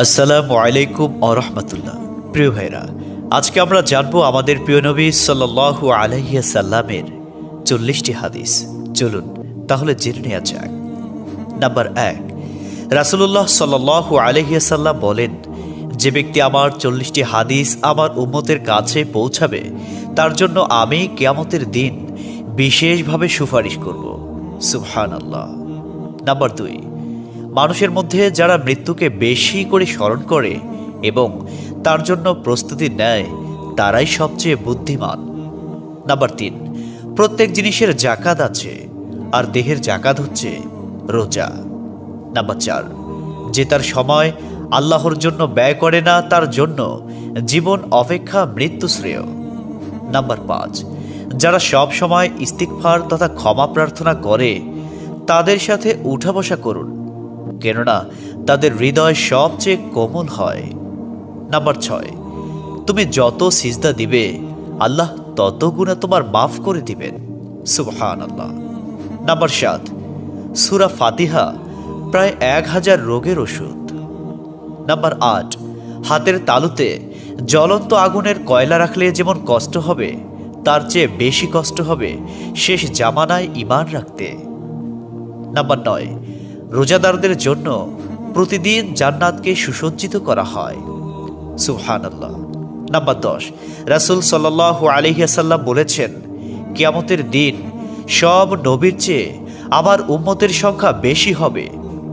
আসসালামু আলাইকুম আরহামাতুল্লাহ। প্রিয় ভাইরা, আজকে আমরা জানবো আমাদের প্রিয় নবী সাল্লাল্লাহু আলাইহি সাল্লামের 40টি হাদিস। চলুন তাহলে জেনে নেওয়া যাক। নাম্বার 1, রাসূলুল্লাহ সাল্লাল্লাহু আলাইহি সাল্লাম বলেন, যে ব্যক্তি আমার 40টি হাদিস আমার উম্মতের কাছে পৌঁছাবে তার জন্য আমি কিয়ামতের দিন বিশেষভাবে সুপারিশ করব। সুবহানাল্লাহ। নাম্বার 2, মানুষের মধ্যে যারা মৃত্যুকে বেশি করে স্মরণ করে এবং তার জন্য প্রস্তুতি নেয় তারাই সবচেয়ে বুদ্ধিমান। নাম্বার 3, প্রত্যেক জিনিসের জাকাত আছে, আর দেহের জাকাত হচ্ছে রোজা। নাম্বার 4, যে তার সময় আল্লাহর জন্য ব্যয় করে না তার জন্য জীবন অপেক্ষা মৃত্যু শ্রেয়। নাম্বার 5, যারা সব সময় ইস্তিগফার তথা ক্ষমা প্রার্থনা করে তাদের সাথে উঠা বসা করুন, কেননা তাদের হৃদয় সবচেয়ে কোমল হয়। নাম্বার 6, তুমি যত সিজদা দিবে আল্লাহ তত গুণা তোমার মাফ করে দিবেন। সুবহানাল্লাহ। নাম্বার 7, সূরা ফাতিহা প্রায় 1000 রোগের ওষুধ। নাম্বার 8, হাতের তালুতে জ্বলন্ত আগুনের কয়লা রাখলে যেমন কষ্ট হবে তার চেয়ে বেশি কষ্ট হবে শেষ জামানায় ঈমান রাখতে। নাম্বার 9, রোজাদারদের জন্য প্রতিদিন জান্নাতকে সুসজ্জিত করা হয়। সুবহানাল্লাহ। নাম্বার 10, রাসূল সাল্লাল্লাহু আলাইহি ওয়াসাল্লাম বলেছেন, কিয়ামতের দিন সব নবীর চেয়ে আমার উম্মতের সংখ্যা বেশি হবে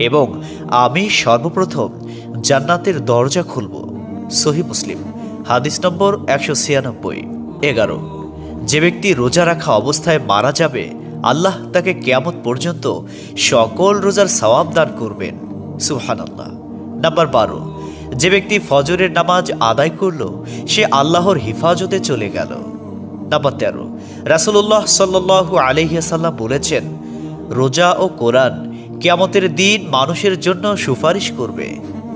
এবং আমি সর্বপ্রথম জান্নাতের দরজা খুলব। সহিহ মুসলিম, হাদিস নম্বর 196। 11, যে ব্যক্তি রোজা রাখা অবস্থায় মারা যাবে আল্লাহ তাকে কিয়ামত পর্যন্ত সকল রোজার সওয়াব দান করবেন। সুবহানাল্লাহ। নাম্বার 12, যে ব্যক্তি ফজরের নামাজ আদায় করল সে আল্লাহর হিফাজতে চলে গেল। নাম্বার 13, রাসূলুল্লাহ সাল্লাল্লাহু আলাইহি ওয়াসাল্লাম বলেছেন, রোজা ও কোরআন কিয়ামতের দিন মানুষের জন্য সুপারিশ করবে।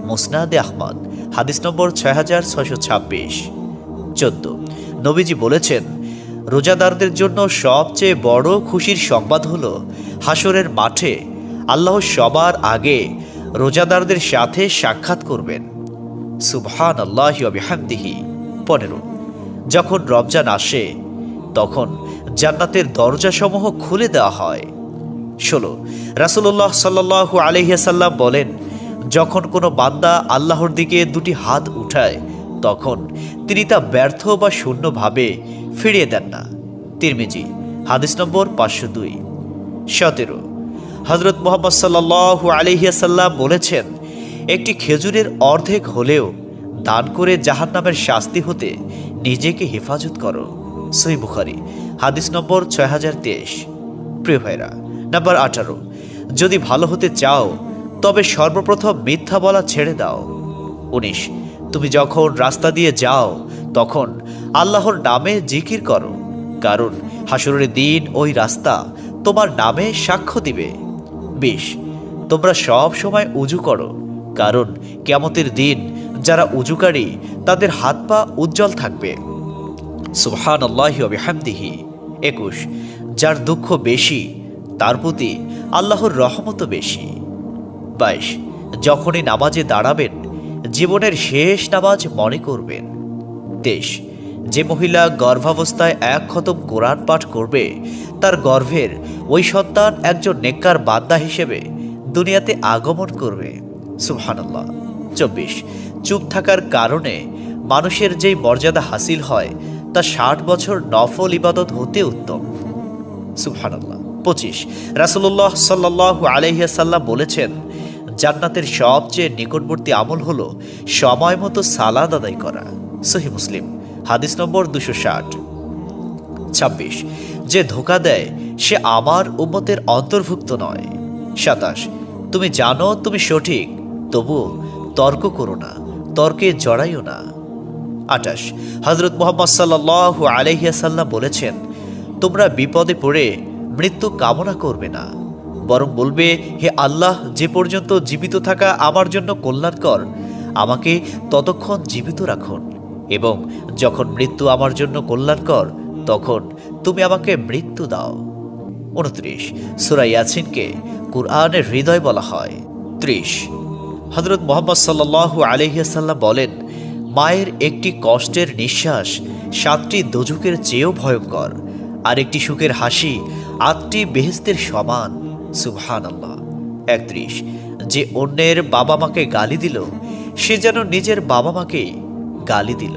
মুসনাদে আহমদ, হাদিস নম্বর 6626। 14, নবীজি বলেছেন, রোজাদারদের জন্য সবচেয়ে বড় খুশির সংবাদ হলো হাসরের মাঠে আল্লাহ সবার আগে রোজাদারদের সাথে সাক্ষাৎ করবেন। সুবহানাল্লাহি ওয়া বিহামদিহি। 15, যখন রমজান আসে তখন জান্নাতের দরজাসমূহ খুলে দেওয়া হয়। 16, রাসূলুল্লাহ সাল্লাল্লাহু আলাইহি ওয়াসাল্লাম বলেন, যখন কোনো বান্দা আল্লাহর দিকে দুটি হাত উঠায় তখন তিনি তা ব্যর্থ বা শূন্যভাবে ফিরিয়ে দেন না। তিরমিজি, হাদিস নম্বর 502। 17, হযরত মুহাম্মদ সাল্লাল্লাহু আলাইহি ওয়াসাল্লাম বলেছেন, একটি খেজুরের অর্ধেক হলেও দান করে জাহান্নামের শাস্তি হতে নিজেকে হেফাজত করো। সহিহ বুখারী, হাদিস নম্বর 6023। প্রিয় ভাইরা, নাম্বার 18, যদি ভালো হতে চাও তবে সর্বপ্রথম মিথ্যা বলা ছেড়ে দাও। 19, তুমি যখন রাস্তা দিয়ে যাও তখন আল্লাহর নামে জিকির করো, কারণ হাসরের দিন ওই রাস্তা তোমার নামে সাক্ষ্য দিবে। 20, তোমরা সব সময় উজু করো, কারণ কিয়ামতের দিন যারা উজুকারী তাদের হাত পা উজ্জ্বল থাকবে। সুবহানাল্লাহি ওয়া বিহামদিহি। 21, যার দুঃখ বেশি তার প্রতি আল্লাহর রহমতও বেশি। 22, যখনই নামাজে দাঁড়াবেন জীবনের শেষ নামাজ মনে করবেন। 23, যে মহিলা গর্ভাবস্থায় 1 খতম কোরআন পাঠ করবে তার গর্ভের ওই সন্তান একজন নেককার বান্দা হিসেবে দুনিয়াতে আগমন করবে। সুবহানাল্লাহ। 24, চুপ থাকার কারণে মানুষের যেই মর্যাদা হাসিল হয় তা 60 বছর নফল ইবাদত হতে উত্তম। সুবহানাল্লাহ। 25, রাসূলুল্লাহ সাল্লাল্লাহু আলাইহি ওয়াসাল্লাম বলেছেন, জান্নাতের সবচেয়ে নিকটবর্তী আমল হলো সময় মতো সালাত আদায় করা। সহিহ মুসলিম, হাদিস নম্বর 260। 26, যে ধোঁকা দেয় সে আমার উম্মতের অন্তর্ভুক্ত নয়। 27, তুমি জানো তুমি সঠিক তবু তর্ক করো না, তর্কে জড়াইও না। 28, হযরত মুহাম্মদ সাল্লাল্লাহু আলাইহি ওয়াসাল্লাম বলেছেন, তোমরা বিপদে পড়ে মৃত্যু কামনা করবে না, বরং বলবে, হে আল্লাহ, যে পর্যন্ত জীবিত থাকা আমার জন্য কল্যাণকর আমাকে ততক্ষণ জীবিত রাখুন, এবং যখন মৃত্যু আমার জন্য কল্যাণকর তখন তুমি আমাকে মৃত্যু দাও। 29, সূরা ইয়াসিনকে কুরআনের হৃদয় বলা হয়। 30, হযরত মুহাম্মদ সাল্লাল্লাহু আলাইহি ওয়াসাল্লাম বলেন, মায়ের একটি কষ্টের নিঃশ্বাস 7টি দোজখের চেয়েও ভয়ঙ্কর, আর একটি সুখের হাসি 8টি বেহেশতের সমান। সুবহানাল্লাহ। 31, যে অন্যের বাবা মাকে গালি দিল, সে যেন নিজের বাবা মাকেই গালি দিল।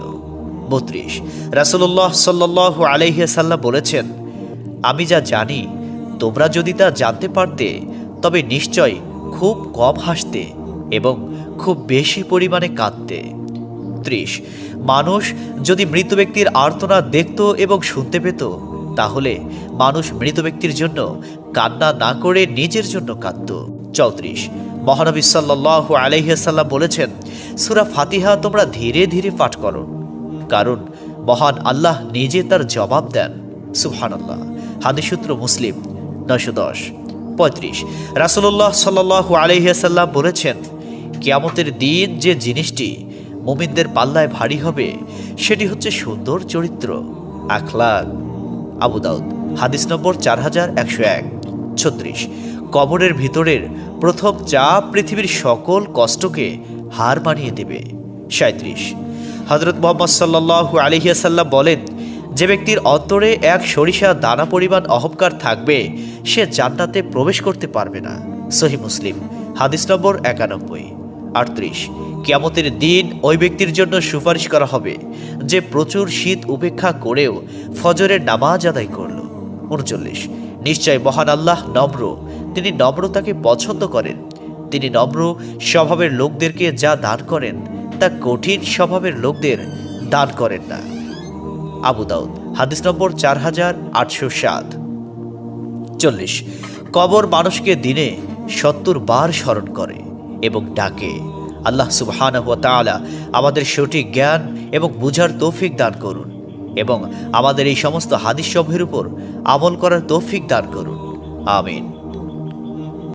32, রাসূলুল্লাহ সাল্লাল্লাহু আলাইহি ওয়াসাল্লাম বলেছেন, আমি যা জানি তোমরা যদি তা জানতে পারতে তবে নিশ্চয় খুব কম হাসতে এবং খুব বেশি পরিমাণে কাঁদতে। 30, মানুষ যদি মৃত ব্যক্তির আর্তনাদ দেখত এবং শুনতে পেত, তাহলে মানুষ মৃত ব্যক্তির জন্য কান্না না করে নিজের জন্য কাঁদত। 34, মহানবী সাল্লাল্লাহু আলাইহি ওয়াসাল্লাম বলেছেন, সূরা ফাতিহা তোমরা ধীরে ধীরে পাঠ করো, কারণ মহান আল্লাহ নিজে তার জবাব দেন। সুবহানাল্লাহ। হাদিস সূত্র মুসলিম 910। 35, রাসূলুল্লাহ সাল্লাল্লাহু আলাইহি ওয়াসাল্লাম বলেছেন, কিয়ামতের দিন যে জিনিসটি মুমিনদের পাল্লায় ভারী হবে সেটি হচ্ছে সুন্দর চরিত্র, আখলাক। আবু দাউদ, হাদিস নম্বর 4101। 36, কবরের ভিতরের প্রথম চাপ পৃথিবীর সকল কষ্টকে হার মানিয়ে দেবে। 37, হযরত মুহাম্মদ সাল্লাল্লাহু আলাইহি ওয়াসাল্লাম বলেন, যে ব্যক্তির অন্তরে এক সরিষা দানা পরিমাণ অহংকার থাকবে সে জান্নাতে প্রবেশ করতে পারবে না। সহিহ মুসলিম, হাদিস নম্বর 91। 38, কিয়ামতের দিন ওই ব্যক্তির জন্য সুপারিশ করা হবে যে প্রচুর শীত উপেক্ষা করেও ফজরের নামাজ আদায় করল। 39, নিশ্চয় মহান আল্লাহ নম্র, তিনি নম্রতাকে পছন্দ করেন। তিনি নম্র স্বভাবের লোকদেরকে যা দান করেন তা কঠিন স্বভাবের লোকদের দান করেন না। আবু দাউদ, হাদিস নম্বর 4807। 40, কবর মানুষকে দিনে 70 বার স্মরণ করে এবং ডাকে। আল্লাহ সুবহানাহু ওয়া তাআলা আমাদের সঠিক জ্ঞান এবং বুঝার তৌফিক দান করুন এবং আমাদের এই সমস্ত হাদিস সমূহের উপর আমল করার তৌফিক দান করুন। আমিন।